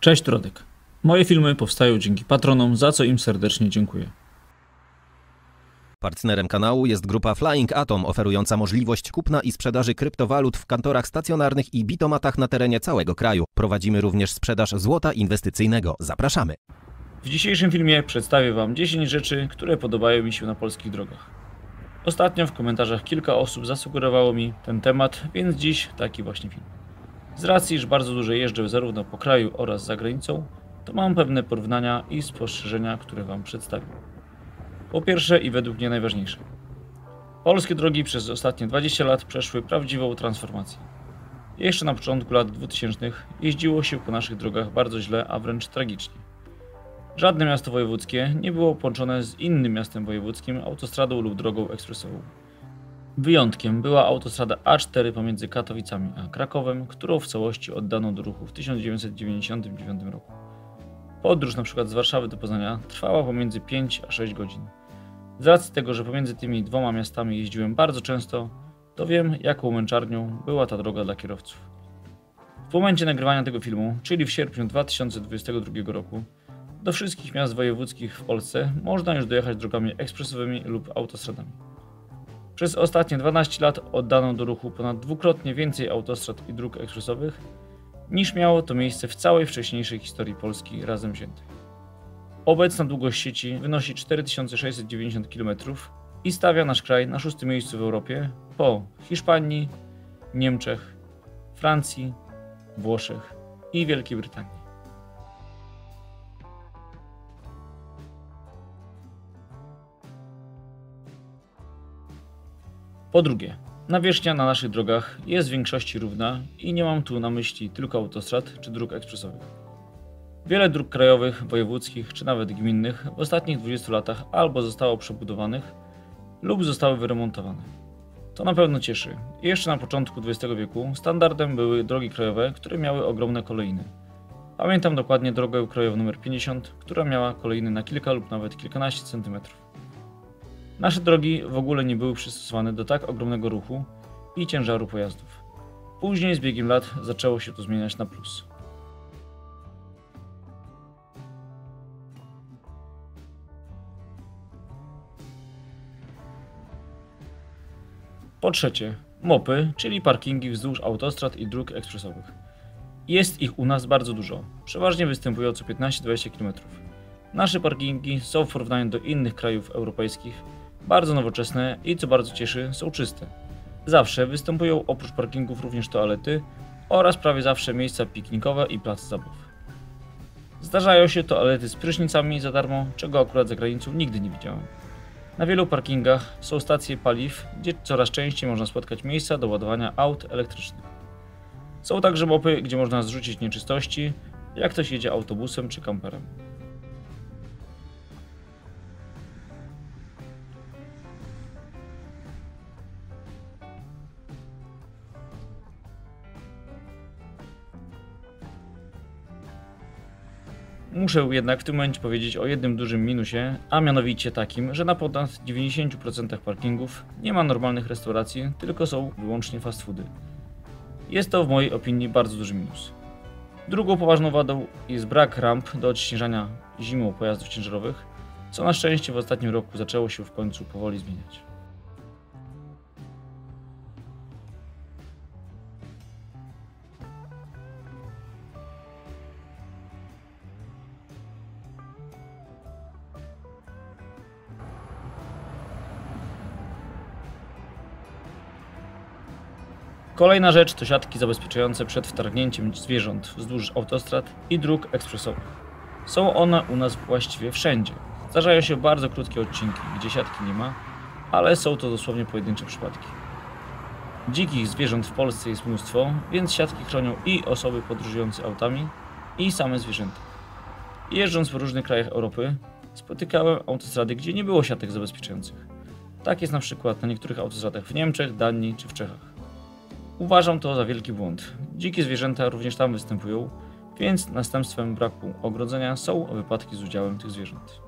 Cześć Rodek. Moje filmy powstają dzięki patronom, za co im serdecznie dziękuję. Partnerem kanału jest grupa Flying Atom, oferująca możliwość kupna i sprzedaży kryptowalut w kantorach stacjonarnych i bitomatach na terenie całego kraju. Prowadzimy również sprzedaż złota inwestycyjnego. Zapraszamy! W dzisiejszym filmie przedstawię Wam 10 rzeczy, które podobają mi się na polskich drogach. Ostatnio w komentarzach kilka osób zasugerowało mi ten temat, więc dziś taki właśnie film. Z racji, że bardzo dużo jeżdżę zarówno po kraju oraz za granicą, to mam pewne porównania i spostrzeżenia, które Wam przedstawię. Po pierwsze i według mnie najważniejsze. Polskie drogi przez ostatnie 20 lat przeszły prawdziwą transformację. Jeszcze na początku lat 2000 jeździło się po naszych drogach bardzo źle, a wręcz tragicznie. Żadne miasto wojewódzkie nie było połączone z innym miastem wojewódzkim autostradą lub drogą ekspresową. Wyjątkiem była autostrada A4 pomiędzy Katowicami a Krakowem, którą w całości oddano do ruchu w 1999 roku. Podróż np. z Warszawy do Poznania trwała pomiędzy 5 a 6 godzin. Z racji tego, że pomiędzy tymi dwoma miastami jeździłem bardzo często, to wiem, jaką męczarnią była ta droga dla kierowców. W momencie nagrywania tego filmu, czyli w sierpniu 2022 roku, do wszystkich miast wojewódzkich w Polsce można już dojechać drogami ekspresowymi lub autostradami. Przez ostatnie 12 lat oddano do ruchu ponad dwukrotnie więcej autostrad i dróg ekspresowych, niż miało to miejsce w całej wcześniejszej historii Polski razem wziętej. Obecna długość sieci wynosi 4690 km i stawia nasz kraj na 6. miejscu w Europie po Hiszpanii, Niemczech, Francji, Włoszech i Wielkiej Brytanii. Po drugie, nawierzchnia na naszych drogach jest w większości równa i nie mam tu na myśli tylko autostrad czy dróg ekspresowych. Wiele dróg krajowych, wojewódzkich czy nawet gminnych w ostatnich 20 latach albo zostało przebudowanych lub zostały wyremontowane. To na pewno cieszy. Jeszcze na początku XX wieku standardem były drogi krajowe, które miały ogromne kolejny. Pamiętam dokładnie drogę krajową nr 50, która miała kolejny na kilka lub nawet kilkanaście centymetrów. Nasze drogi w ogóle nie były przystosowane do tak ogromnego ruchu i ciężaru pojazdów. Później z biegiem lat zaczęło się to zmieniać na plus. Po trzecie, mopy, czyli parkingi wzdłuż autostrad i dróg ekspresowych. Jest ich u nas bardzo dużo, przeważnie występują co 15-20 km. Nasze parkingi są w porównaniu do innych krajów europejskich bardzo nowoczesne i, co bardzo cieszy, są czyste. Zawsze występują oprócz parkingów również toalety oraz prawie zawsze miejsca piknikowe i place zabaw. Zdarzają się toalety z prysznicami za darmo, czego akurat za granicą nigdy nie widziałem. Na wielu parkingach są stacje paliw, gdzie coraz częściej można spotkać miejsca do ładowania aut elektrycznych. Są także mopy, gdzie można zrzucić nieczystości, jak ktoś jedzie autobusem czy kamperem. Muszę jednak w tym momencie powiedzieć o jednym dużym minusie, a mianowicie takim, że na ponad 90% parkingów nie ma normalnych restauracji, tylko są wyłącznie fast foody. Jest to w mojej opinii bardzo duży minus. Drugą poważną wadą jest brak ramp do odśnieżania zimą pojazdów ciężarowych, co na szczęście w ostatnim roku zaczęło się w końcu powoli zmieniać. Kolejna rzecz to siatki zabezpieczające przed wtargnięciem zwierząt wzdłuż autostrad i dróg ekspresowych. Są one u nas właściwie wszędzie. Zdarzają się bardzo krótkie odcinki, gdzie siatki nie ma, ale są to dosłownie pojedyncze przypadki. Dzikich zwierząt w Polsce jest mnóstwo, więc siatki chronią i osoby podróżujące autami, i same zwierzęta. Jeżdżąc po różnych krajach Europy, spotykałem autostrady, gdzie nie było siatek zabezpieczających. Tak jest na przykład na niektórych autostradach w Niemczech, Danii czy w Czechach. Uważam to za wielki błąd. Dzikie zwierzęta również tam występują, więc następstwem braku ogrodzenia są wypadki z udziałem tych zwierząt.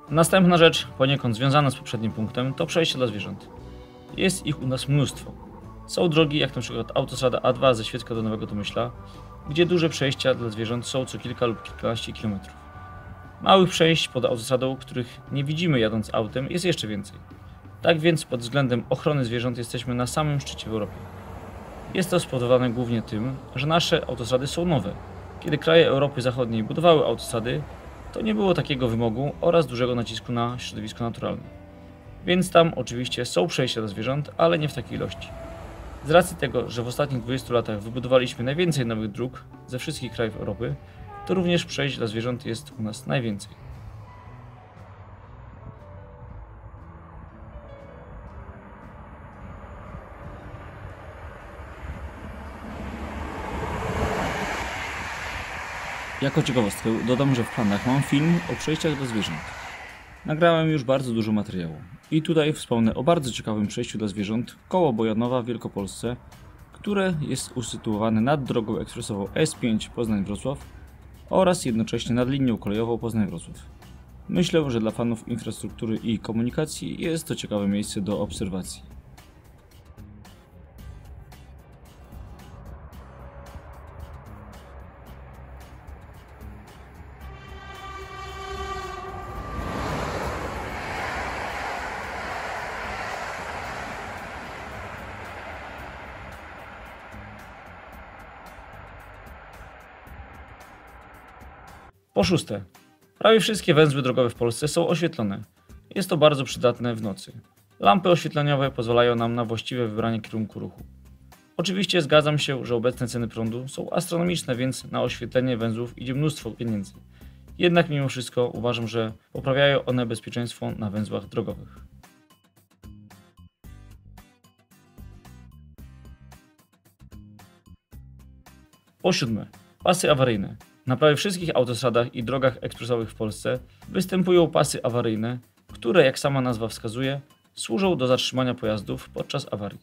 Następna rzecz, poniekąd związana z poprzednim punktem, to przejścia dla zwierząt. Jest ich u nas mnóstwo. Są drogi jak np. autostrada A2 ze Świecka do Nowego Tomyśla, gdzie duże przejścia dla zwierząt są co kilka lub kilkanaście kilometrów. Małych przejść pod autostradą, których nie widzimy jadąc autem, jest jeszcze więcej. Tak więc pod względem ochrony zwierząt jesteśmy na samym szczycie w Europie. Jest to spowodowane głównie tym, że nasze autostrady są nowe. Kiedy kraje Europy Zachodniej budowały autostrady, to nie było takiego wymogu oraz dużego nacisku na środowisko naturalne. Więc tam oczywiście są przejścia dla zwierząt, ale nie w takiej ilości. Z racji tego, że w ostatnich 20 latach wybudowaliśmy najwięcej nowych dróg ze wszystkich krajów Europy, to również przejść dla zwierząt jest u nas najwięcej. Jako ciekawostkę dodam, że w planach mam film o przejściach dla zwierząt. Nagrałem już bardzo dużo materiału. I tutaj wspomnę o bardzo ciekawym przejściu dla zwierząt koło Bojanowa w Wielkopolsce, które jest usytuowane nad drogą ekspresową S5 Poznań-Wrocław oraz jednocześnie nad linią kolejową Poznań-Wrocław. Myślę, że dla fanów infrastruktury i komunikacji jest to ciekawe miejsce do obserwacji. Po szóste, prawie wszystkie węzły drogowe w Polsce są oświetlone. Jest to bardzo przydatne w nocy. Lampy oświetleniowe pozwalają nam na właściwe wybranie kierunku ruchu. Oczywiście zgadzam się, że obecne ceny prądu są astronomiczne, więc na oświetlenie węzłów idzie mnóstwo pieniędzy. Jednak mimo wszystko uważam, że poprawiają one bezpieczeństwo na węzłach drogowych. Po siódme, pasy awaryjne. Na prawie wszystkich autostradach i drogach ekspresowych w Polsce występują pasy awaryjne, które, jak sama nazwa wskazuje, służą do zatrzymania pojazdów podczas awarii.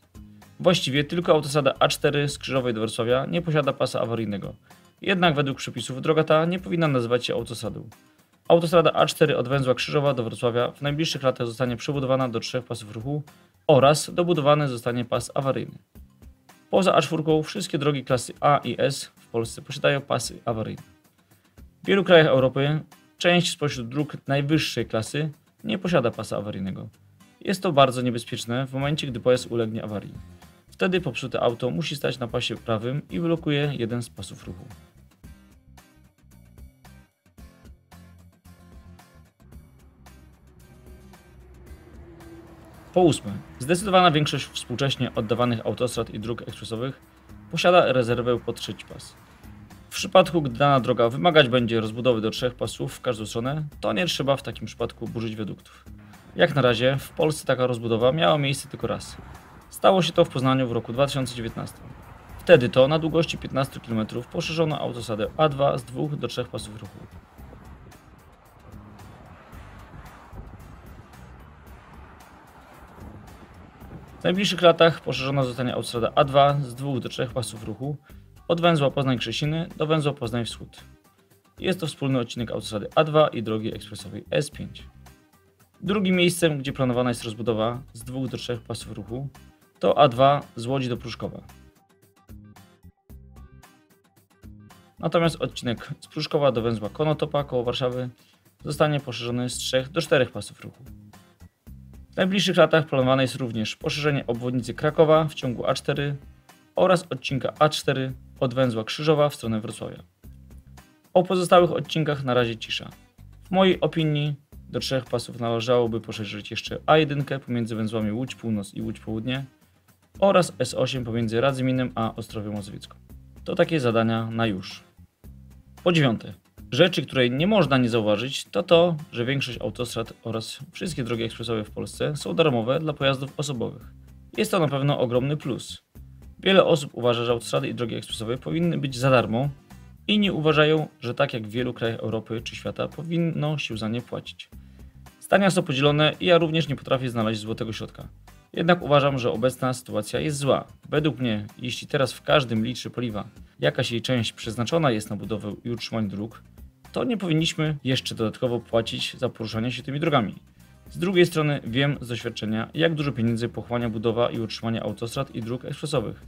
Właściwie tylko autostrada A4 z Krzyżowej do Wrocławia nie posiada pasa awaryjnego. Jednak według przepisów droga ta nie powinna nazywać się autostradą. Autostrada A4 od węzła Krzyżowa do Wrocławia w najbliższych latach zostanie przebudowana do 3 pasów ruchu oraz dobudowany zostanie pas awaryjny. Poza A4 wszystkie drogi klasy A i S w Polsce posiadają pasy awaryjne. W wielu krajach Europy część spośród dróg najwyższej klasy nie posiada pasa awaryjnego. Jest to bardzo niebezpieczne w momencie, gdy pojazd ulegnie awarii. Wtedy popsute auto musi stać na pasie prawym i blokuje jeden z pasów ruchu. Po ósme, zdecydowana większość współcześnie oddawanych autostrad i dróg ekspresowych posiada rezerwę pod trzeci pas. W przypadku, gdy dana droga wymagać będzie rozbudowy do 3 pasów w każdą stronę, to nie trzeba w takim przypadku burzyć wiaduktów. Jak na razie w Polsce taka rozbudowa miała miejsce tylko raz. Stało się to w Poznaniu w roku 2019. Wtedy to na długości 15 km poszerzono autostradę A2 z 2 do 3 pasów ruchu. W najbliższych latach poszerzona zostanie autostrada A2 z 2 do 3 pasów ruchu od węzła Poznań-Krzesiny do węzła Poznań Wschód. Jest to wspólny odcinek autostrady A2 i drogi ekspresowej S5. Drugim miejscem, gdzie planowana jest rozbudowa z 2 do 3 pasów ruchu, to A2 z Łodzi do Pruszkowa. Natomiast odcinek z Pruszkowa do węzła Konotopa koło Warszawy zostanie poszerzony z 3 do 4 pasów ruchu. W najbliższych latach planowane jest również poszerzenie obwodnicy Krakowa w ciągu A4 oraz odcinka A4 od węzła Krzyżowa w stronę Wrocławia. O pozostałych odcinkach na razie cisza. W mojej opinii do 3 pasów należałoby poszerzyć jeszcze A1 pomiędzy węzłami Łódź Północ i Łódź Południe oraz S8 pomiędzy Radzyminem a Ostrowią Mazowiecką. To takie zadania na już. Po dziewiąte, rzeczy, której nie można nie zauważyć, to to, że większość autostrad oraz wszystkie drogi ekspresowe w Polsce są darmowe dla pojazdów osobowych. Jest to na pewno ogromny plus. Wiele osób uważa, że autostrady i drogi ekspresowe powinny być za darmo, inni uważają, że tak jak w wielu krajach Europy czy świata powinno się za nie płacić. Zdania są podzielone i ja również nie potrafię znaleźć złotego środka. Jednak uważam, że obecna sytuacja jest zła. Według mnie, jeśli teraz w każdym litrze paliwa jakaś jej część przeznaczona jest na budowę i utrzymanie dróg, to nie powinniśmy jeszcze dodatkowo płacić za poruszanie się tymi drogami. Z drugiej strony wiem z doświadczenia, jak dużo pieniędzy pochłania budowa i utrzymanie autostrad i dróg ekspresowych.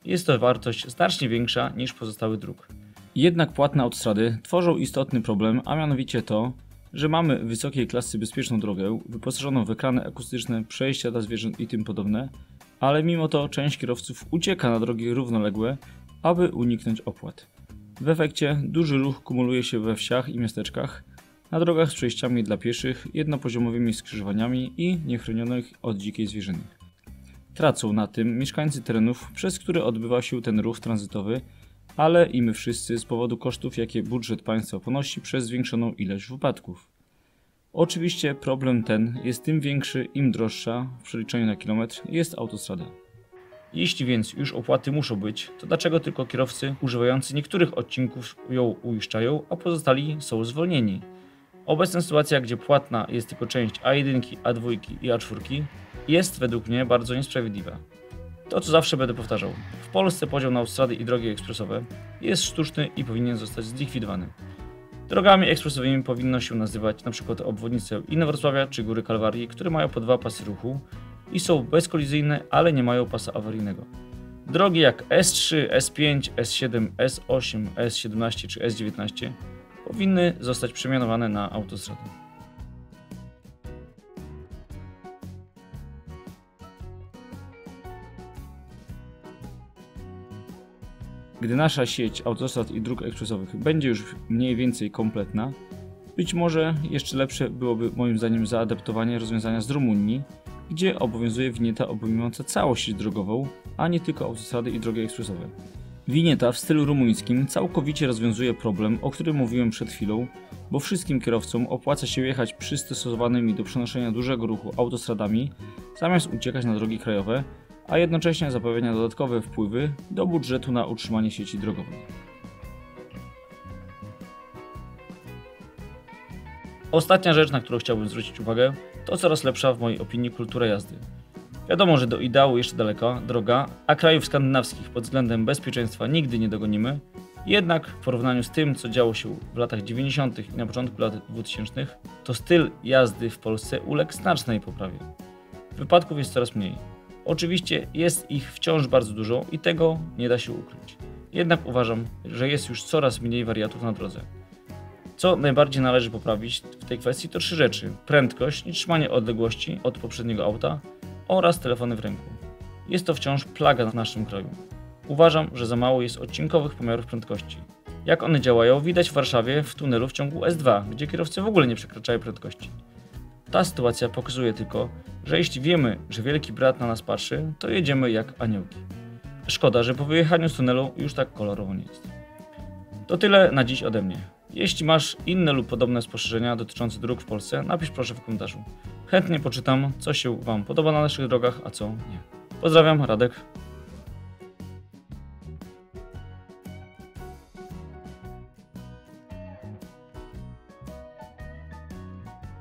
Jest to wartość znacznie większa niż pozostałych dróg. Jednak płatne autostrady tworzą istotny problem, a mianowicie to, że mamy wysokiej klasy bezpieczną drogę, wyposażoną w ekrany akustyczne, przejścia dla zwierząt i tym podobne, ale mimo to część kierowców ucieka na drogi równoległe, aby uniknąć opłat. W efekcie duży ruch kumuluje się we wsiach i miasteczkach, na drogach z przejściami dla pieszych, jednopoziomowymi skrzyżowaniami i niechronionych od dzikiej zwierzyny. Tracą na tym mieszkańcy terenów, przez które odbywa się ten ruch tranzytowy, ale i my wszyscy z powodu kosztów, jakie budżet państwa ponosi przez zwiększoną ilość wypadków. Oczywiście problem ten jest tym większy, im droższa w przeliczeniu na kilometr jest autostrada. Jeśli więc już opłaty muszą być, to dlaczego tylko kierowcy używający niektórych odcinków ją uiszczają, a pozostali są zwolnieni? Obecna sytuacja, gdzie płatna jest tylko część A1, A2 i A4 jest według mnie bardzo niesprawiedliwa. To co zawsze będę powtarzał, w Polsce podział na autostrady i drogi ekspresowe jest sztuczny i powinien zostać zlikwidowany. Drogami ekspresowymi powinno się nazywać np. obwodnice Inowrocławia czy Góry Kalwarii, które mają po 2 pasy ruchu i są bezkolizyjne, ale nie mają pasa awaryjnego. Drogi jak S3, S5, S7, S8, S17 czy S19 powinny zostać przemianowane na autostrady. Gdy nasza sieć autostrad i dróg ekspresowych będzie już mniej więcej kompletna, być może jeszcze lepsze byłoby moim zdaniem zaadaptowanie rozwiązania z Rumunii, gdzie obowiązuje winieta obejmująca całą sieć drogową, a nie tylko autostrady i drogi ekspresowe. Winieta w stylu rumuńskim całkowicie rozwiązuje problem, o którym mówiłem przed chwilą, bo wszystkim kierowcom opłaca się jechać przystosowanymi do przenoszenia dużego ruchu autostradami, zamiast uciekać na drogi krajowe, a jednocześnie zapewnia dodatkowe wpływy do budżetu na utrzymanie sieci drogowej. Ostatnia rzecz, na którą chciałbym zwrócić uwagę, to coraz lepsza w mojej opinii kultura jazdy. Wiadomo, że do ideału jeszcze daleka droga, a krajów skandynawskich pod względem bezpieczeństwa nigdy nie dogonimy, jednak w porównaniu z tym, co działo się w latach 90. i na początku lat 2000, to styl jazdy w Polsce uległ znacznej poprawie. Wypadków jest coraz mniej. Oczywiście jest ich wciąż bardzo dużo i tego nie da się ukryć. Jednak uważam, że jest już coraz mniej wariatów na drodze. Co najbardziej należy poprawić w tej kwestii to 3 rzeczy: prędkość i trzymanie odległości od poprzedniego auta oraz telefony w ręku. Jest to wciąż plaga w naszym kraju. Uważam, że za mało jest odcinkowych pomiarów prędkości. Jak one działają, widać w Warszawie w tunelu w ciągu S2, gdzie kierowcy w ogóle nie przekraczają prędkości. Ta sytuacja pokazuje tylko, że jeśli wiemy, że wielki brat na nas patrzy, to jedziemy jak aniołki. Szkoda, że po wyjechaniu z tunelu już tak kolorowo nie jest. To tyle na dziś ode mnie. Jeśli masz inne lub podobne spostrzeżenia dotyczące dróg w Polsce, napisz proszę w komentarzu. Chętnie poczytam, co się Wam podoba na naszych drogach, a co nie. Pozdrawiam, Radek.